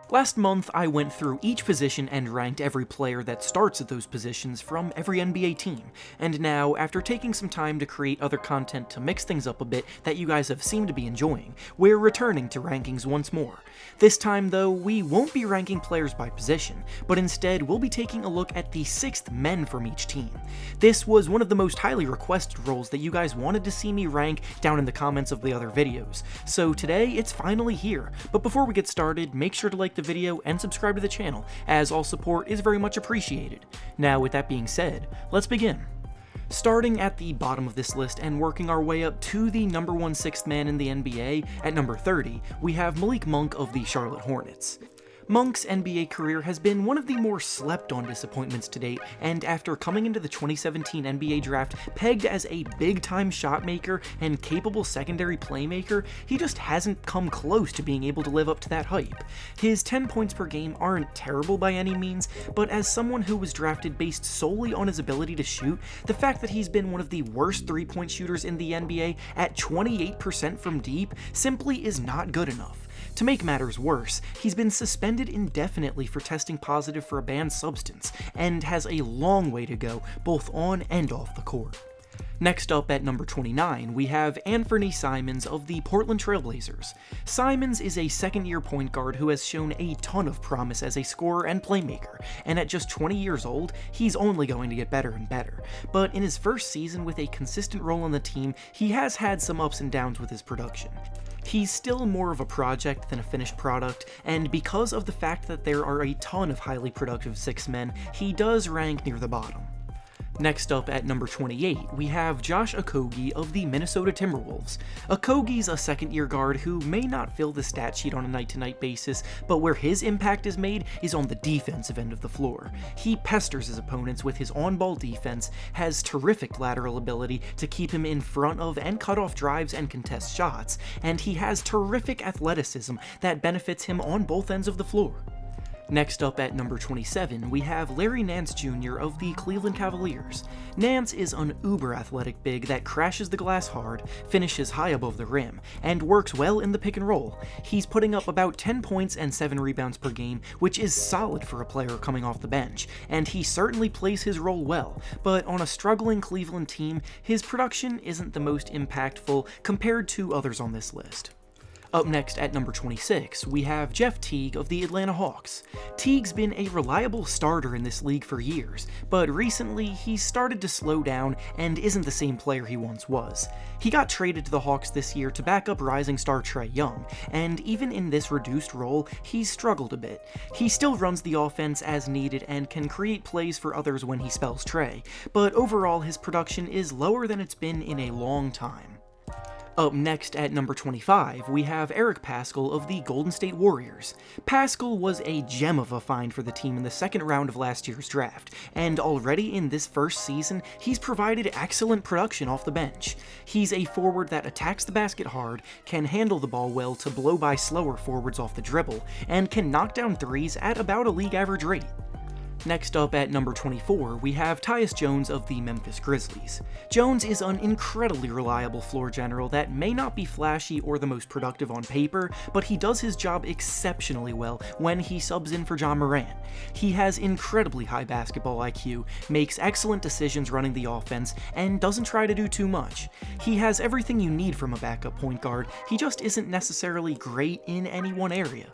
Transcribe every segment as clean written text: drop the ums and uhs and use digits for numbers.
Last month, I went through each position and ranked every player that starts at those positions from every NBA team, and now, after taking some time to create other content to mix things up a bit that you guys have seemed to be enjoying, we're returning to rankings once more. This time though, we won't be ranking players by position, but instead we'll be taking a look at the 6th men from each team. This was one of the most highly requested roles that you guys wanted to see me rank down in the comments of the other videos, so today it's finally here. But before we get started, make sure to like the video and subscribe to the channel, as all support is very much appreciated. Now with that being said, let's begin. Starting at the bottom of this list and working our way up to the number 1 6th man in the NBA, at number 30, we have Malik Monk of the Charlotte Hornets. Monk's NBA career has been one of the more slept-on disappointments to date, and after coming into the 2017 NBA draft pegged as a big-time shot maker and capable secondary playmaker, he just hasn't come close to being able to live up to that hype. His 10 points per game aren't terrible by any means, but as someone who was drafted based solely on his ability to shoot, the fact that he's been one of the worst three-point shooters in the NBA at 28% from deep simply is not good enough. To make matters worse, he's been suspended indefinitely for testing positive for a banned substance, and has a long way to go both on and off the court. Next up at number 29, we have Anfernee Simons of the Portland Trail Blazers. Simons is a second-year point guard who has shown a ton of promise as a scorer and playmaker, and at just 20 years old, he's only going to get better and better. But in his first season with a consistent role on the team, he has had some ups and downs with his production. He's still more of a project than a finished product, and because of the fact that there are a ton of highly productive 6th men, he does rank near the bottom. Next up at number 28, we have Josh Okogie of the Minnesota Timberwolves. Okogie's a second-year guard who may not fill the stat sheet on a night-to-night basis, but where his impact is made is on the defensive end of the floor. He pesters his opponents with his on-ball defense, has terrific lateral ability to keep him in front of and cut off drives and contest shots, and he has terrific athleticism that benefits him on both ends of the floor. Next up at number 27, we have Larry Nance Jr. of the Cleveland Cavaliers. Nance is an uber-athletic big that crashes the glass hard, finishes high above the rim, and works well in the pick and roll. He's putting up about 10 points and 7 rebounds per game, which is solid for a player coming off the bench, and he certainly plays his role well, but on a struggling Cleveland team, his production isn't the most impactful compared to others on this list. Up next at number 26, we have Jeff Teague of the Atlanta Hawks. Teague's been a reliable starter in this league for years, but recently he's started to slow down and isn't the same player he once was. He got traded to the Hawks this year to back up rising star Trae Young, and even in this reduced role, he's struggled a bit. He still runs the offense as needed and can create plays for others when he spells Trae, but overall his production is lower than it's been in a long time. Up next at number 25, we have Eric Paschall of the Golden State Warriors. Paschall was a gem of a find for the team in the second round of last year's draft, and already in this first season, he's provided excellent production off the bench. He's a forward that attacks the basket hard, can handle the ball well to blow by slower forwards off the dribble, and can knock down threes at about a league average rate. Next up at number 24, we have Tyus Jones of the Memphis Grizzlies. Jones is an incredibly reliable floor general that may not be flashy or the most productive on paper, but he does his job exceptionally well when he subs in for Ja Morant. He has incredibly high basketball IQ, makes excellent decisions running the offense, and doesn't try to do too much. He has everything you need from a backup point guard, he just isn't necessarily great in any one area.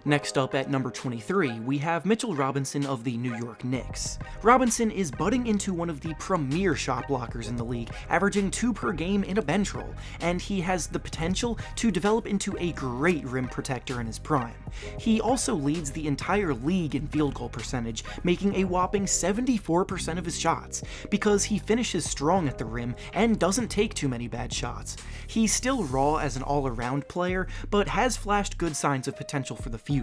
Next up at number 23, we have Mitchell Robinson of the New York Knicks. Robinson is budding into one of the premier shot blockers in the league, averaging 2 per game in a bench role, and he has the potential to develop into a great rim protector in his prime. He also leads the entire league in field goal percentage, making a whopping 74% of his shots, because he finishes strong at the rim and doesn't take too many bad shots. He's still raw as an all-around player, but has flashed good signs of potential for the future.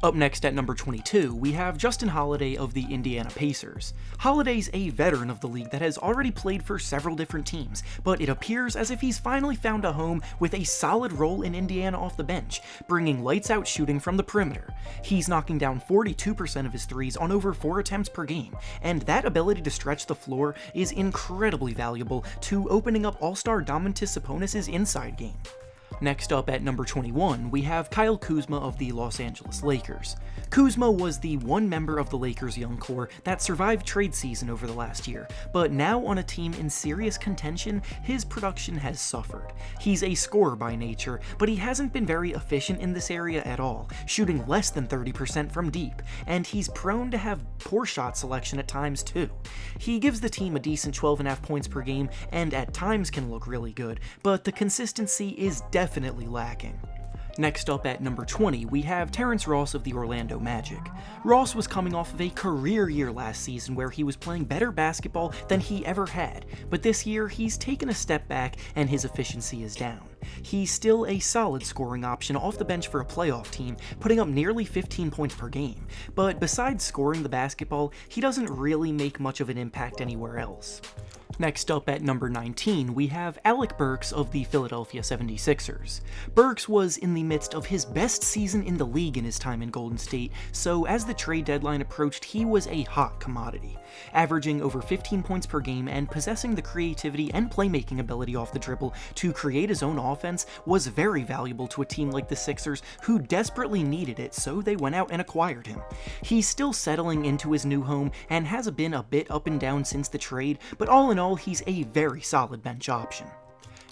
Up next at number 22, we have Justin Holiday of the Indiana Pacers. Holiday's a veteran of the league that has already played for several different teams, but it appears as if he's finally found a home with a solid role in Indiana off the bench, bringing lights-out shooting from the perimeter. He's knocking down 42% of his threes on over 4 attempts per game, and that ability to stretch the floor is incredibly valuable to opening up all-star Domantas Sabonis' inside game. Next up at number 21, we have Kyle Kuzma of the Los Angeles Lakers. Kuzma was the one member of the Lakers' young core that survived trade season over the last year, but now on a team in serious contention, his production has suffered. He's a scorer by nature, but he hasn't been very efficient in this area at all, shooting less than 30% from deep, and he's prone to have poor shot selection at times too. He gives the team a decent 12.5 points per game, and at times can look really good, but the consistency is definitely lacking. Next up at number 20, we have Terrence Ross of the Orlando Magic. Ross was coming off of a career year last season where he was playing better basketball than he ever had, but this year he's taken a step back and his efficiency is down. He's still a solid scoring option off the bench for a playoff team, putting up nearly 15 points per game, but besides scoring the basketball, he doesn't really make much of an impact anywhere else. Next up at number 19, we have Alec Burks of the Philadelphia 76ers. Burks was in the midst of his best season in the league in his time in Golden State, so as the trade deadline approached, he was a hot commodity. Averaging over 15 points per game and possessing the creativity and playmaking ability off the dribble to create his own offense was very valuable to a team like the Sixers, who desperately needed it, so they went out and acquired him. He's still settling into his new home and has been a bit up and down since the trade, but all in all, he's a very solid bench option.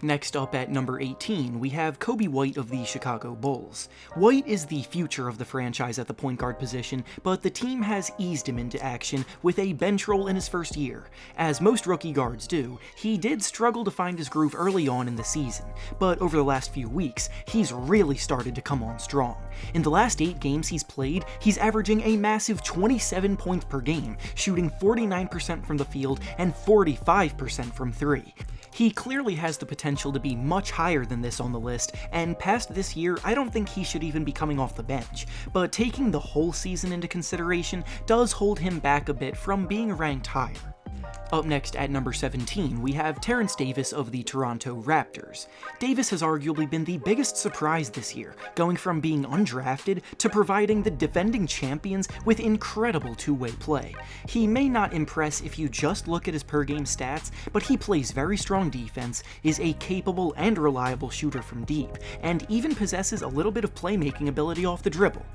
Next up at number 18, we have Coby White of the Chicago Bulls. White is the future of the franchise at the point guard position, but the team has eased him into action with a bench role in his first year. As most rookie guards do, he did struggle to find his groove early on in the season, but over the last few weeks, he's really started to come on strong. In the last 8 games he's played, he's averaging a massive 27 points per game, shooting 49% from the field and 45% from 3. He clearly has the potential to be much higher than this on the list, and past this year, I don't think he should even be coming off the bench, but taking the whole season into consideration does hold him back a bit from being ranked higher. Up next at number 17, we have Terence Davis of the Toronto Raptors. Davis has arguably been the biggest surprise this year, going from being undrafted to providing the defending champions with incredible two-way play. He may not impress if you just look at his per-game stats, but he plays very strong defense, is a capable and reliable shooter from deep, and even possesses a little bit of playmaking ability off the dribble.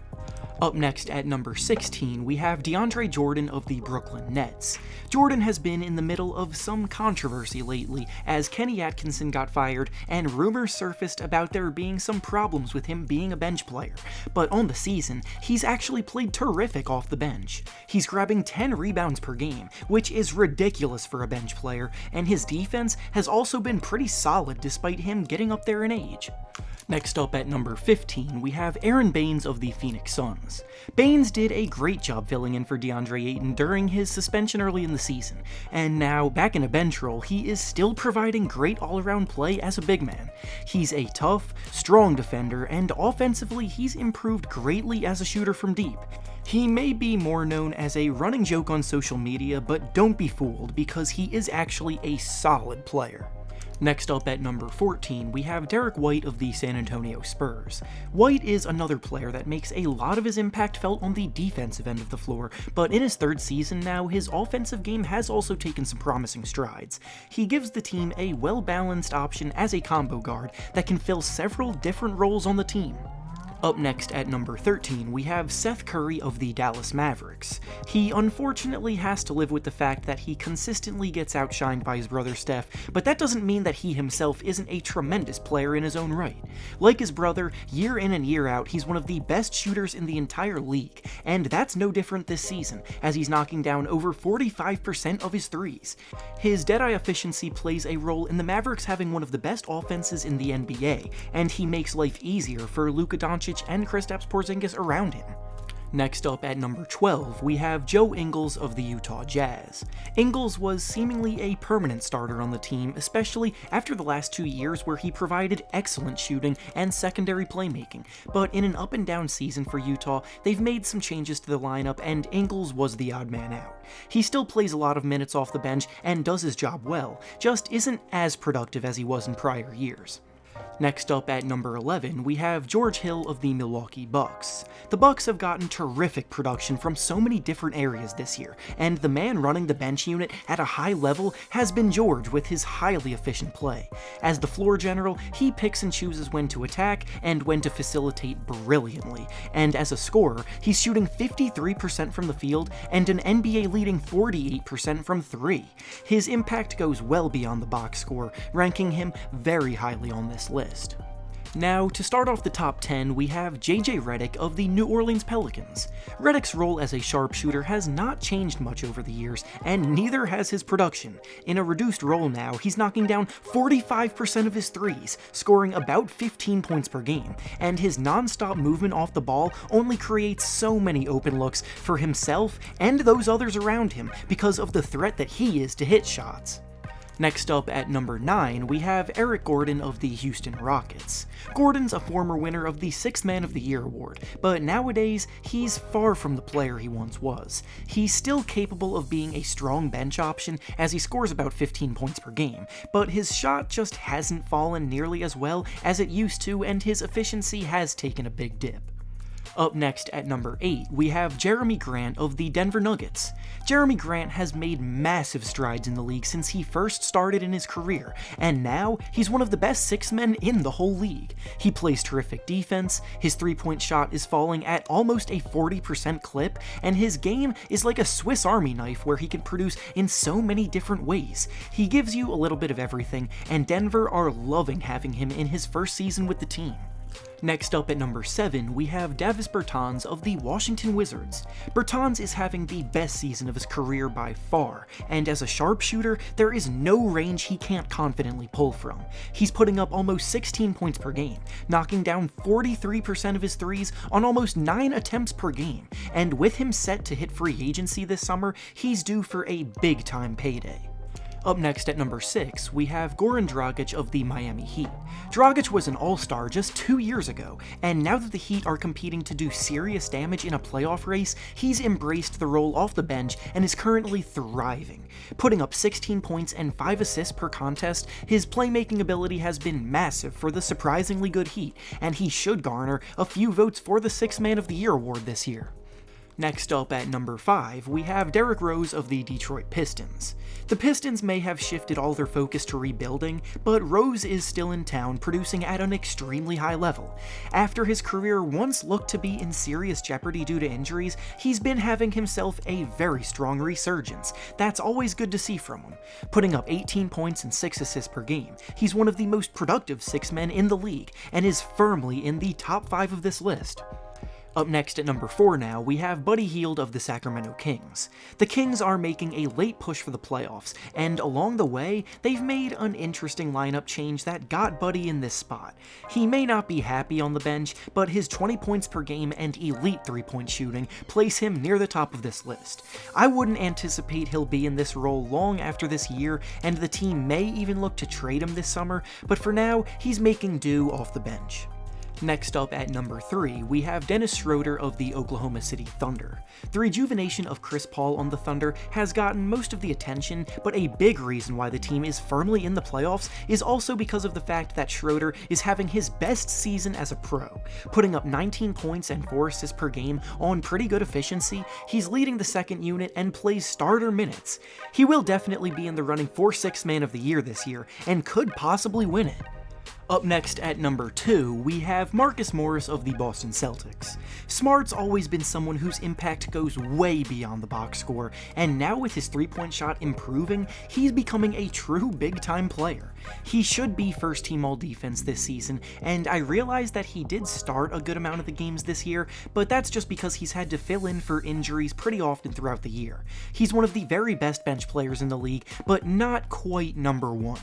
Up next at number 16, we have DeAndre Jordan of the Brooklyn Nets. Jordan has been in the middle of some controversy lately as Kenny Atkinson got fired and rumors surfaced about there being some problems with him being a bench player, but on the season, he's actually played terrific off the bench. He's grabbing 10 rebounds per game, which is ridiculous for a bench player, and his defense has also been pretty solid despite him getting up there in age. Next up at number 15, we have Aron Baynes of the Phoenix Suns. Baynes did a great job filling in for DeAndre Ayton during his suspension early in the season, and now, back in a bench role, he is still providing great all-around play as a big man. He's a tough, strong defender, and offensively, he's improved greatly as a shooter from deep. He may be more known as a running joke on social media, but don't be fooled because he is actually a solid player. Next up at number 14, we have Derrick White of the San Antonio Spurs. White is another player that makes a lot of his impact felt on the defensive end of the floor, but in his 3rd season now, his offensive game has also taken some promising strides. He gives the team a well-balanced option as a combo guard that can fill several different roles on the team. Up next at number 13, we have Seth Curry of the Dallas Mavericks. He unfortunately has to live with the fact that he consistently gets outshined by his brother Steph, but that doesn't mean that he himself isn't a tremendous player in his own right. Like his brother, year in and year out, he's one of the best shooters in the entire league, and that's no different this season, as he's knocking down over 45% of his threes. His dead-eye efficiency plays a role in the Mavericks having one of the best offenses in the NBA, and he makes life easier for Luka Doncic and Kristaps Porzingis around him. Next up at number 12, we have Joe Ingles of the Utah Jazz. Ingles was seemingly a permanent starter on the team, especially after the last 2 years where he provided excellent shooting and secondary playmaking, but in an up and down season for Utah, they've made some changes to the lineup and Ingles was the odd man out. He still plays a lot of minutes off the bench and does his job well, just isn't as productive as he was in prior years. Next up at number 11, we have George Hill of the Milwaukee Bucks. The Bucks have gotten terrific production from so many different areas this year, and the man running the bench unit at a high level has been George with his highly efficient play. As the floor general, he picks and chooses when to attack and when to facilitate brilliantly, and as a scorer, he's shooting 53% from the field and an NBA-leading 48% from 3. His impact goes well beyond the box score, ranking him very highly on this list. Now, to start off the top 10, we have JJ Redick of the New Orleans Pelicans. Redick's role as a sharpshooter has not changed much over the years, and neither has his production. In a reduced role now, he's knocking down 45% of his threes, scoring about 15 points per game, and his non-stop movement off the ball only creates so many open looks for himself and those others around him because of the threat that he is to hit shots. Next up at number 9, we have Eric Gordon of the Houston Rockets. Gordon's a former winner of the 6th Man of the Year award, but nowadays he's far from the player he once was. He's still capable of being a strong bench option as he scores about 15 points per game, but his shot just hasn't fallen nearly as well as it used to, and his efficiency has taken a big dip. Up next at number 8, we have Jerami Grant of the Denver Nuggets. Jerami Grant has made massive strides in the league since he first started in his career, and now he's one of the best 6 men in the whole league. He plays terrific defense, his three-point shot is falling at almost a 40% clip, and his game is like a Swiss Army knife where he can produce in so many different ways. He gives you a little bit of everything, and Denver are loving having him in his first season with the team. Next up at number 7, we have Davis Bertans of the Washington Wizards. Bertans is having the best season of his career by far, and as a sharpshooter, there is no range he can't confidently pull from. He's putting up almost 16 points per game, knocking down 43% of his threes on almost 9 attempts per game, and with him set to hit free agency this summer, he's due for a big-time payday. Up next at number 6, we have Goran Dragic of the Miami Heat. Dragic was an all-star just 2 years ago, and now that the Heat are competing to do serious damage in a playoff race, he's embraced the role off the bench and is currently thriving. Putting up 16 points and 5 assists per contest, his playmaking ability has been massive for the surprisingly good Heat, and he should garner a few votes for the 6th Man of the Year award this year. Next up at number 5, we have Derrick Rose of the Detroit Pistons. The Pistons may have shifted all their focus to rebuilding, but Rose is still in town, producing at an extremely high level. After his career once looked to be in serious jeopardy due to injuries, he's been having himself a very strong resurgence. That's always good to see from him. Putting up 18 points and 6 assists per game, he's one of the most productive 6 men in the league, and is firmly in the top 5 of this list. Up next at number 4 now, we have Buddy Hield of the Sacramento Kings. The Kings are making a late push for the playoffs, and along the way, they've made an interesting lineup change that got Buddy in this spot. He may not be happy on the bench, but his 20 points per game and elite 3-point shooting place him near the top of this list. I wouldn't anticipate he'll be in this role long after this year, and the team may even look to trade him this summer, but for now, he's making do off the bench. Next up at number 3, we have Dennis Schroeder of the Oklahoma City Thunder. The rejuvenation of Chris Paul on the Thunder has gotten most of the attention, but a big reason why the team is firmly in the playoffs is also because of the fact that Schroeder is having his best season as a pro. Putting up 19 points and 4 assists per game on pretty good efficiency, he's leading the second unit and plays starter minutes. He will definitely be in the running for 6th Man of the Year this year, and could possibly win it. Up next at number 2, we have Marcus Morris of the Boston Celtics. Smart's always been someone whose impact goes way beyond the box score, and now with his 3-point shot improving, he's becoming a true big-time player. He should be first-team all-defense this season, and I realize that he did start a good amount of the games this year, but that's just because he's had to fill in for injuries pretty often throughout the year. He's one of the very best bench players in the league, but not quite number 1.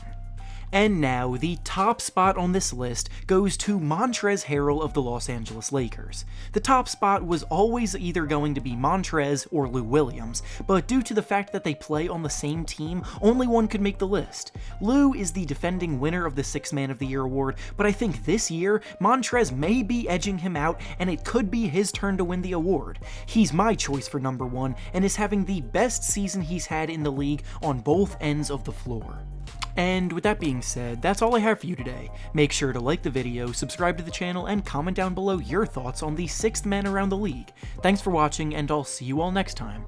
And now, the top spot on this list goes to Montrezl Harrell of the Los Angeles Lakers. The top spot was always either going to be Montrez or Lou Williams, but due to the fact that they play on the same team, only one could make the list. Lou is the defending winner of the 6th Man of the Year award, but I think this year, Montrez may be edging him out, and it could be his turn to win the award. He's my choice for number 1, and is having the best season he's had in the league on both ends of the floor. And with that being said, that's all I have for you today. Make sure to like the video, subscribe to the channel, and comment down below your thoughts on the 6th man around the league. Thanks for watching, and I'll see you all next time.